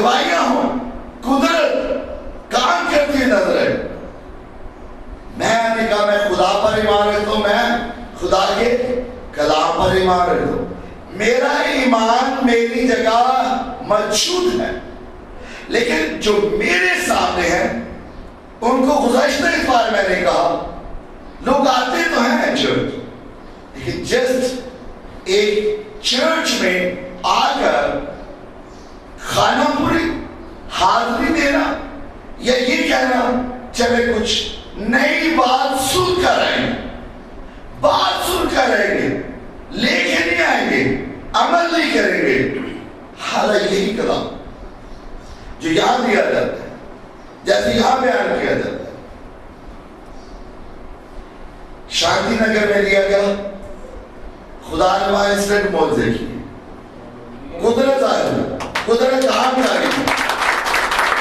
گواہیاں ہوں، قدرت کام کرتی ہوئی نظر ہے۔ میں نے کہا میں خدا پر ایمان رکھتا ہوں، میں خدا کے کلام پر ایمان رکھتا ہوں، میرا ایمان میری جگہ موجود ہے، لیکن جو میرے سامنے ہیں ان کو گزشتہ اتوار میں نے کہا لوگ آتے تو ہیں چرچ، لیکن جسٹ ایک چرچ میں آ کر خانہ پوری حاضری دینا یا یہ کہنا چلے کچھ نئی بات سن کر آئیں گے، بات سن کر آئیں گے، لے کے نہیں آئیں گے، عمل نہیں کریں گے، حالانکہ یہی کلام جو یہاں دیا جاتا ہے، جیسے یہاں بیان کیا جاتا ہے، شانتی نگر میں لیا گیا، خدا نے وہاں انسٹنٹ معجزے کیے، قدرت آئی، قدرت کام جاری ہے۔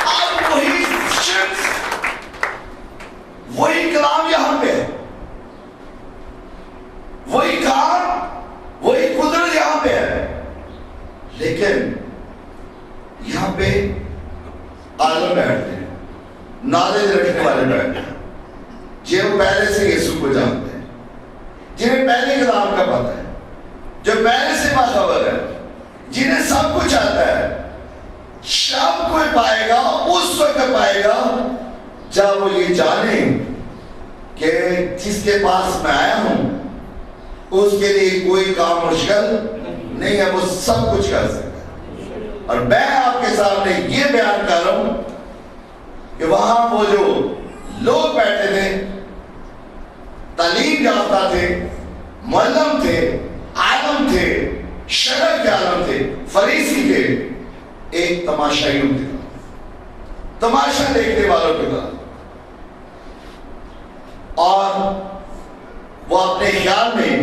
اب وہی شخص، وہی کلام یہاں پہ ہے، وہی کام، وہی قدرت یہاں پہ ہے، لیکن یہاں پہ عالم بیٹھتے ہیں، نالج رکھنے والے بیٹھتے ہیں، جو پہلے سے یسوع کو جانتے ہیں، جنہیں پہلے کلام کا پتہ ہے، جو پہلے سے باخبر ہے، جنہیں سب کچھ آتا ہے۔ شب کوئی پائے گا، اس وقت پائے گا جب وہ یہ جانیں کہ جس کے پاس میں آیا ہوں اس کے لیے کوئی کام مشکل نہیں ہے، وہ سب کچھ کر سکتا ہے۔ اور میں آپ کے سامنے یہ بیان کر رہا ہوں کہ وہاں وہ جو لوگ بیٹھے تھے، تعلیم یافتہ تھے، معلم تھے، عالم تھے، شرع کے عالم تھے، فریسی تھے، ایک تماشائیوں کی طرح، تماشا دیکھنے والوں کی طرح، اور وہ اپنے خیال میں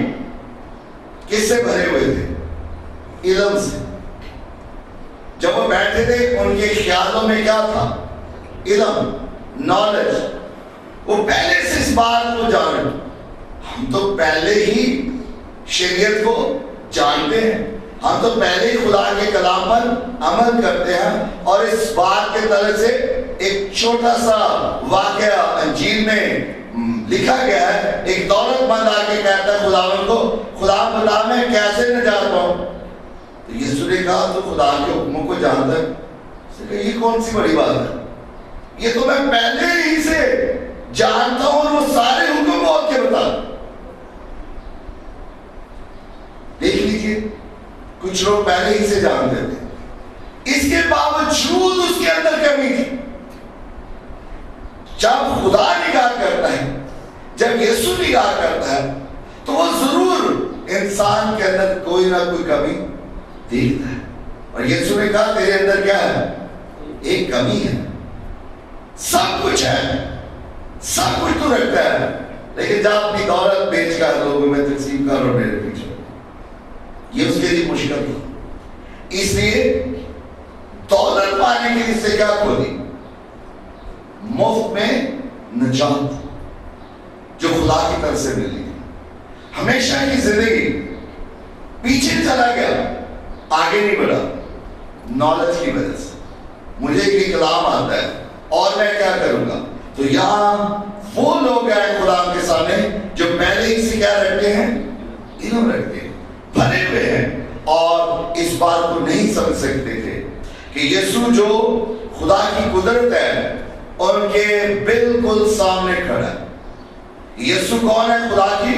کس سے بھرے ہوئے تھے؟ علم سے۔ جب وہ بیٹھے تھے ان کے خیالوں میں کیا تھا؟ علم، نالج۔ وہ پہلے سے اس بات کو جانے، ہم تو پہلے ہی شریعت کو جانتے ہیں، ہم تو پہلے ہی خدا کے کلام پر عمل کرتے ہیں، اور اس بات کے طرح سے ایک چھوٹا سا واقعہ انجیل میں لکھا گیا ہے۔ ایک دولت مند آ کے کہتا ہے خداوند کو، خدا بتا میں کیسے نجات پاؤں؟ تو یسوع نے کہا تو خدا کے حکموں کو جانتا ہے۔ اس نے کہا یہ کون سی بڑی بات ہے، یہ تو میں پہلے ہی سے جانتا ہوں، اور وہ سارے حکم بول کے بتا۔ دیکھ لیجیے، کچھ لوگ پہلے ہی سے جانتے تھے، اس کے باوجود اس کے اندر کمی تھی۔ جب خدا نگاہ کرتا ہے، جب یسوع نگاہ کرتا ہے، تو وہ ضرور انسان کے اندر کوئی نہ کوئی کمی دیکھتا ہے۔ اور یسوع نے کہا تیرے اندر کیا ہے؟ ایک کمی ہے، سب کچھ ہے، سب کچھ تو رکھتا ہے، لیکن جب اپنی دولت بیچ کر لوگوں میں تقسیم کر اور میرے پیچھے، یہ اس کے لیے مشکل تھا۔ اس لیے دولت پانے کے لیے سے کیا کھولی؟ مفت میں نجات جو خدا کی طرف سے ملی، ہمیشہ کی زندگی پیچھے چلا گیا، آگے نہیں بڑھا، نالج کی وجہ سے۔ مجھے یہ کلام آتا ہے اور میں کیا کروں گا؟ تو یہاں وہ لوگ آئے خدا کے سامنے جو پہلے ہی سے کیا رکھتے ہیں؟ علم رکھتے ہیں، بھرے ہوئے ہیں، اور اس بات کو نہیں سمجھ سکتے تھے کہ یسوع جو خدا کی قدرت ہے ان کے بالکل سامنے کھڑا ہے۔ یسوع کون ہے؟ خدا کی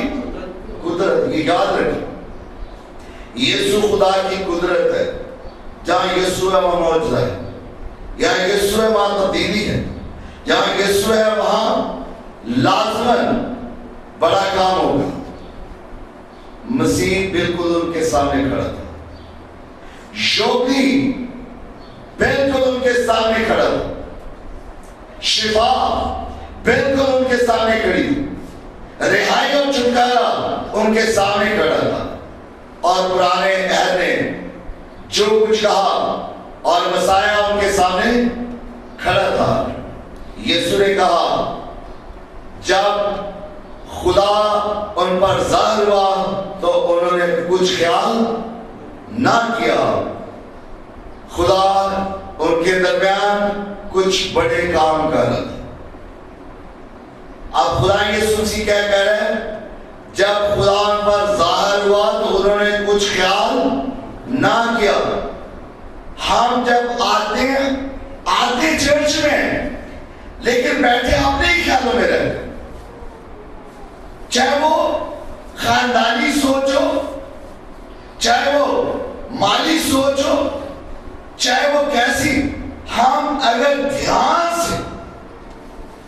قدرت۔ یہ یاد رکھیں، یسوع خدا کی قدرت ہے۔ جہاں یسوع ہے وہاں معجزہ ہے، جہاں یسوع ہے وہاں تبدیلی ہے، جہاں یسوع ہے وہاں لازماً بڑا کام ہوگا۔ مسیح بالکل ان کے سامنے کھڑا تھا، شوقی بالکل ان کے سامنے کھڑا تھا، شفا بالکل ان کے سامنے کھڑی تھی، رہائی اور چھٹکارا ان کے سامنے کھڑا تھا۔ اور پرانے عہد نے جو کچھ کہا اور مسیح ان کے سامنے کھڑا تھا۔ یسوع نے کہا جب خدا ان پر ظاہر ہوا تو انہوں نے کچھ خیال نہ کیا، خدا ان ان کے درمیان کچھ بڑے کام کر رہا تھا. اب خدا یسوع مسیح کیا کہہ رہا ہے؟ جب خدا ان پر ظاہر ہوا تو انہوں نے کچھ خیال نہ کیا. ہم جب آتے چرچ میں لیکن بیٹھے اپنے ہی خیالوں میں رہتے، چاہے وہ خاندانی سوچ ہو، چاہے وہ مالی سوچ ہو، چاہے وہ کیسی. ہم اگر دھیان سے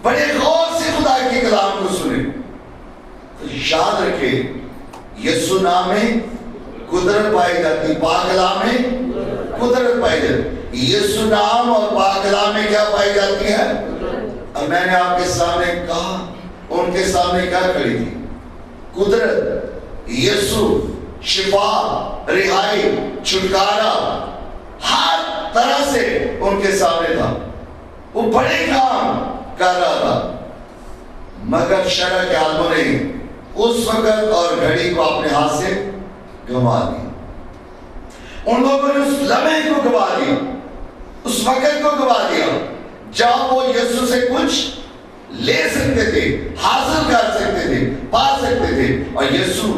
بڑے غور سے خدا کے کلام کو سنیں تو یاد رکھیں یسوع نام میں قدرت پائی جاتی، پاک کلام میں قدرت پائی جاتی. یسوع نام اور پاک کلام میں کیا پائی جاتی ہے؟ اور میں نے آپ کے سامنے کہا، ان کے سامنے کیا کری تھی؟ قدرت، یسوع، شفا، رہائی، چھٹکارا، ہر طرح سے ان کے سامنے تھا. وہ بڑے کام کر رہا تھا، مگر شرع کے عالموں نے اس وقت اور گھڑی کو اپنے ہاتھ سے گنوا دیا. ان لوگوں نے اس لمحے کو گنوا دیا، اس وقت کو گنوا دیا جب وہ یسوع سے کچھ لے سکتے تھے، حاصل کر سکتے تھے، پا سکتے تھے. اور یسوع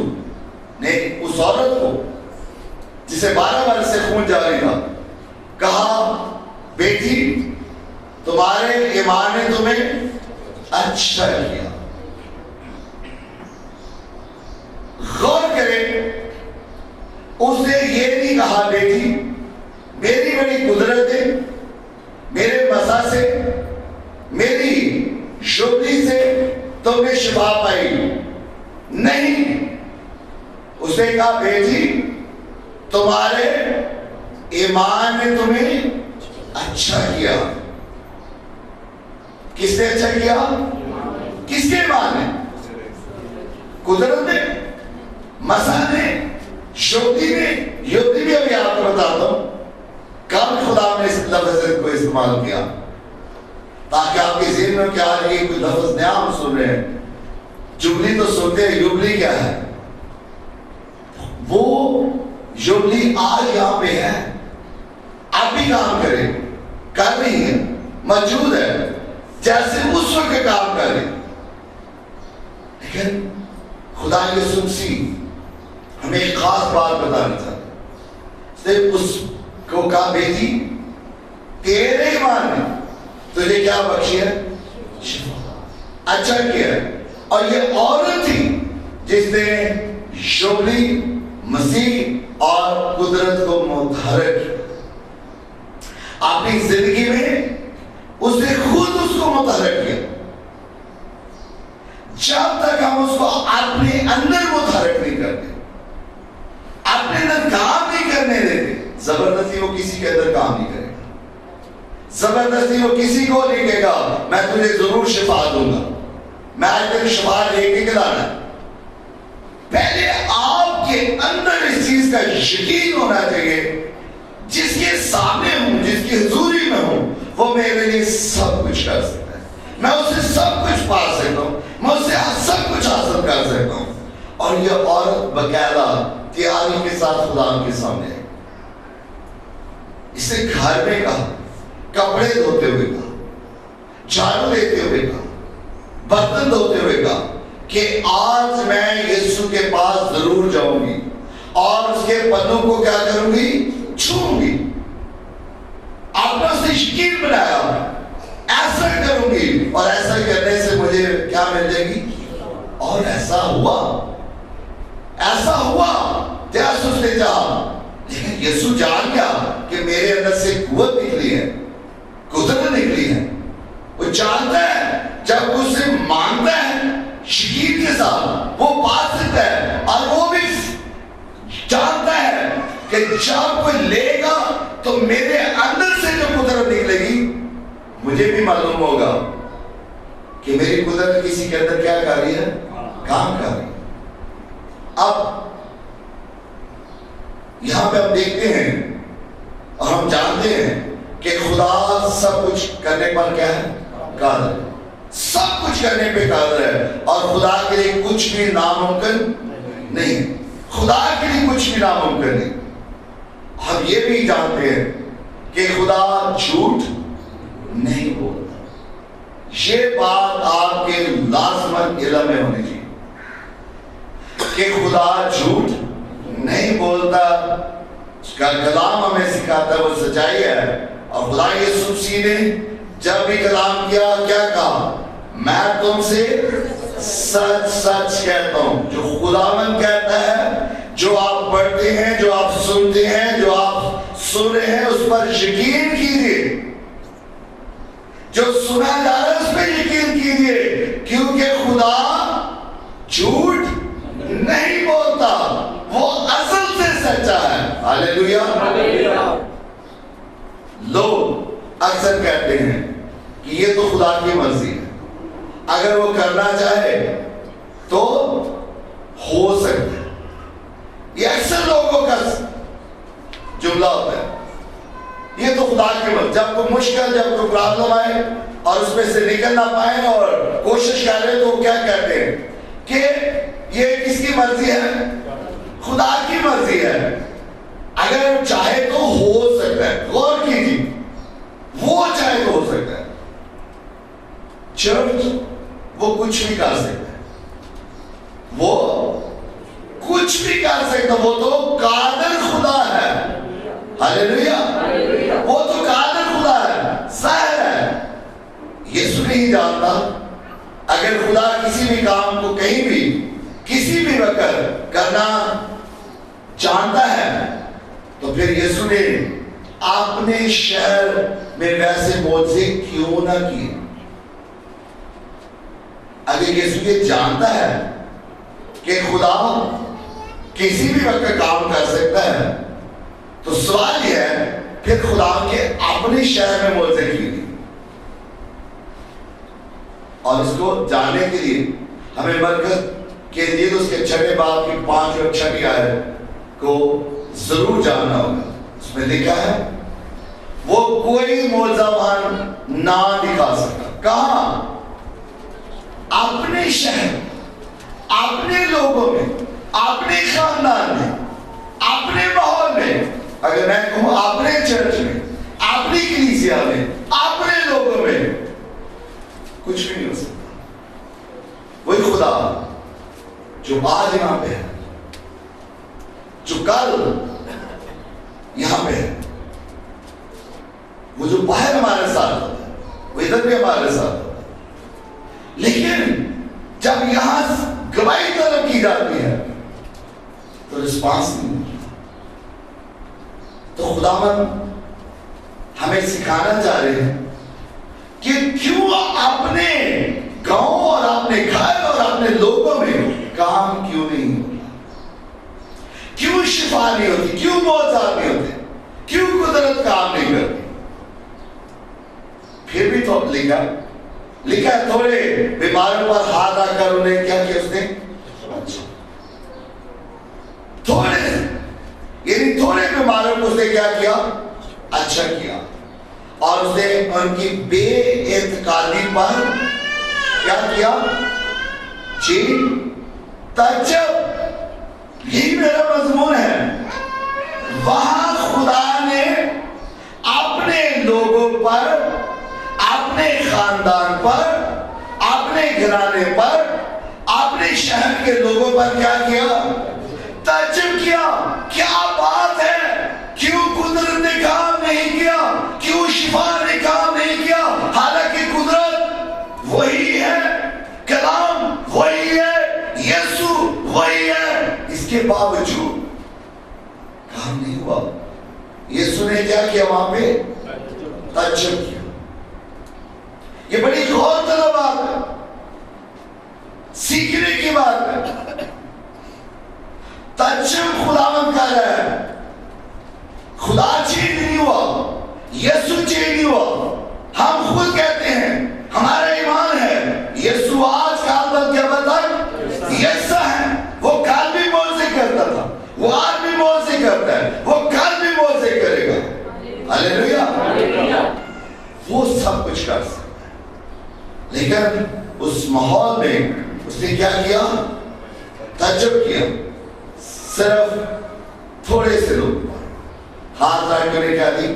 نے اس عورت کو جسے 12 برس سے خون جاری تھا کہا، بیٹی تمہارے ایمان نے تمہیں اچھا کیا. غور کریں، اس نے یہ نہیں کہا بیٹی میری بڑی قدرت ہے، میرے مسا سے، میری شوبلی سے تم نے شفا پائی. نہیں، اس نے کہا بیٹی تمہارے ایمان نے تمہیں اچھا کیا. کس نے اچھا کیا؟ کس کے ایمان نے؟ قدرت نے، مسا نے، شوبلی نے. یوبلی بھی ابھی آپ کو بتاتا ہوں کب خدا نے اس لفظ کو استعمال کیا تاکہ آپ کے ذہن میں کیا یہ کوئی لفظ نیا ہم سن رہے ہیں. جبلی تو سنتے ہیں، یوبلی کیا ہے؟ وہ یوبلی آج یہاں پہ ہے، آپ بھی کام کریں، کر رہی ہے، موجود ہے جیسے اس وقت کام کر رہے. لیکن خدا یسوع مسیح ہمیں ایک خاص بات بتانا چاہتا ہے. صرف اس کو کہا بیٹی تیرے ایمان نے تجھے کیا بخشی ہے؟ شفا، اچھا کیا ہے. اور یہ عورت تھی جس نے شوبلی، مسیح اور قدرت کو متحرک اپنی زندگی میں، اس نے خود اس کو متحرک کیا. جب تک ہم اس کو اپنے اندر متحرک نہیں کرتے، اپنے اندر کام نہیں کرنے دیتے، زبردستی وہ کسی کے اندر کام نہیں کرے گا. زبردستی وہ کسی کو نہیں کہے گا میں تجھے ضرور شفا دوں گا، میں آج تک شفا لے کے لانا. پہلے آپ کے اندر اس چیز کا یقین ہونا چاہیے جس کے سامنے ہوں، جس کی حضوری میں ہوں، وہ میرے لیے سب کچھ کر سکتا ہے، میں اسے سب کچھ پا سکتا ہوں، میں اسے سب کچھ حاصل کر سکتا ہوں. اور یہ عورت باقاعدہ تیاری کے ساتھ خدا کے سامنے ہے. اسے گھر میں کہا، کپڑے دھوتے ہوئے کہا، جھاڑو دیتے ہوئے کہا، برتن دھوتے ہوئے کہا کہ آج میں یسوع کے پاس ضرور جاؤں گی اور اس کے پدموں کو کیا کروں گی؟ چھوں گی. آپ نے یقین بنایا ایسا کروں گی اور ایسا کرنے سے مجھے کیا مل جائے گی. اور ایسا ہوا جیسے اس نے چاہا. لیکن یسوع جان گیا کہ میرے اندر سے قوت نکلی ہے، قدرت نکلی ہے. وہ جانتا ہے جب اس سے مانگتا ہے یقین کے ساتھ وہ پا سکتا ہے. اور وہ بھی جانتا ہے کہ جب کوئی لے گا تو میرے اندر سے جو قدرت نکلے گی مجھے بھی معلوم ہوگا کہ میری قدرت کسی کے اندر کیا کر رہی ہے؟ کام کر رہی ہے. اب یہاں پہ ہم دیکھتے ہیں اور ہم جانتے ہیں کہ خدا سب کچھ کرنے پر کیا ہے؟ قادر ہے. سب کچھ کرنے پہ قادر ہے اور خدا کے لیے کچھ بھی ناممکن نہیں. خدا کے لیے کچھ بھی ناممکن نہیں. ہم یہ بھی جانتے ہیں کہ خدا جھوٹ نہیں بولتا. یہ بات آپ کے لازماً علم میں ہونی چاہیے کہ خدا جھوٹ نہیں بولتا. اس کا کلام ہمیں سکھاتا ہے وہ سچائی ہے. اور خدا یسوع مسیح نے جب بھی کلام کیا کیا کہا؟ میں تم سے سچ سچ کہتا ہوں. جو خداوند کہتا ہے، جو آپ پڑھتے ہیں، جو آپ سنتے ہیں، جو آپ سن رہے ہیں، اس پر یقین کیجیے. جو سنا جا رہا ہے اس پہ یقین کیجیے، کیونکہ خدا جھوٹ نہیں بولتا، وہ اصل سے سچا ہے. ہاللیلویا. لوگ اکثر کہتے ہیں کہ یہ تو خدا کی مرضی ہے، اگر وہ کرنا چاہے تو ہو سکتا ہے. یہ اکثر لوگوں کا جملہ ہوتا ہے، یہ تو خدا کی مرضی. جب کوئی مشکل، جب کوئی پرابلم آئے اور اس میں سے نکل نہ پائے اور کوشش کر رہے تو وہ کیا کہتے ہیں کہ یہ کس کی مرضی ہے؟ خدا کی مرضی ہے. اگر چاہے تو ہو سکتا ہے. غور کیجیے، وہ چاہے تو ہو سکتا ہے. چرچ وہ کچھ بھی کر سکتا ہے، وہ کچھ بھی کر سکتا ہے. وہ تو قادر خدا ہے. ہاللیلویا. وہ تو قادر خدا ہے، ظاہر ہے. یسوع نہیں جانتا. اگر خدا کسی بھی کام کو کہیں بھی کسی بھی وقت کرنا چاہتا ہے تو پھر یسوع نے اپنے شہر میں ویسے معجزے کیوں نہ کیے؟ اگر یسوع یہ جانتا ہے کہ خدا کسی بھی وقت کام کر سکتا ہے تو سوال یہ ہے پھر خدا کے اپنے شہر میں معجزے کیوں نہیں؟ اور اس کو جاننے کے لیے ہمیں مرکز کے لیے تو اس کے چھٹے باب کی 5 اور 6 آیت کو ضرور جاننا ہوگا. اس میں لکھا ہے وہ کوئی معجزہ وہاں نہ دکھا سکتا. کہاں؟ اپنے شہر، اپنے لوگوں میں، اپنے خاندان میں، اپنے ماحول میں. اگر میں کہوں اپنے چرچ میں، اپنی کلیسیا میں، اپنے لوگوں میں، کچھ بھی نہیں ہو سکتا. وہی خدا جو آج یہاں پہ ہے، جو کل یہاں پہ ہے، وہ جو باہر ہمارے ساتھ ہوتا ہے وہ ادھر بھی ہمارے ساتھ ہوتا ہے. لیکن جب یہاں گواہی طلب کی جاتی ہے تو رسپانس نہیں ملتا. تو خداوند ہمیں سکھانا چاہ رہے ہیں کہ کیوں اپنے گاؤں اور اپنے گھر اور اپنے لوگوں میں کام کیوں نہیں ہوتا؟ کیوں شفا نہیں ہوتی؟ کیوں معجزات نہیں ہوتے؟ کیوں قدرت کام نہیں کرتی؟ پھر بھی تو لکھا ہے تھوڑے بیماروں پر ہاتھ آ کر انہیں کیا کیا اس نے؟ تھوڑے بیماروں کو اس نے کیا کیا؟ اچھا کیا. اور اس نے ان کی بے اعتقادی پر کیا کیا؟ جی تعجب. یہی میرا مضمون ہے. وہاں خدا نے اپنے لوگوں پر، اپنے خاندان پر، اپنے گھرانے پر، اپنے شہر کے لوگوں پر کیا کیا؟ تعجب کیا. کیا بات ہے؟ کیوں قدرت نے کام نہیں کیا؟ کیوں شفا نے کام نہیں کیا؟ حالانکہ قدرت وہی ہے، کلام وہی ہے، یسوع وہی ہے، اس کے باوجود کام نہیں ہوا. یسوع نے کیا کیا وہاں پہ؟ تعجب کیا. یہ بڑی غور طلب بات ہے، سیکھنے کی بات ہے. تعجب خداوند کر رہا ہے. خدا چینج نہیں ہوا، یسوع چینج نہیں ہوا. ہم خود کہتے ہیں ہمارا ایمان ہے یسوع آج کل تک کیا تک یسوع ہے. وہ کل بھی معجزے کرتا تھا، وہ آج بھی معجزے کرتا ہے، وہ کل بھی معجزے کرے گا. ہاللیلویا. وہ سب کچھ کر سکتا ہے. لیکن اس ماحول میں اس نے کیا کیا؟ تعجب کیا. صرف تھوڑے سے لوگ ہاتھ رکھ کر کیا دی؟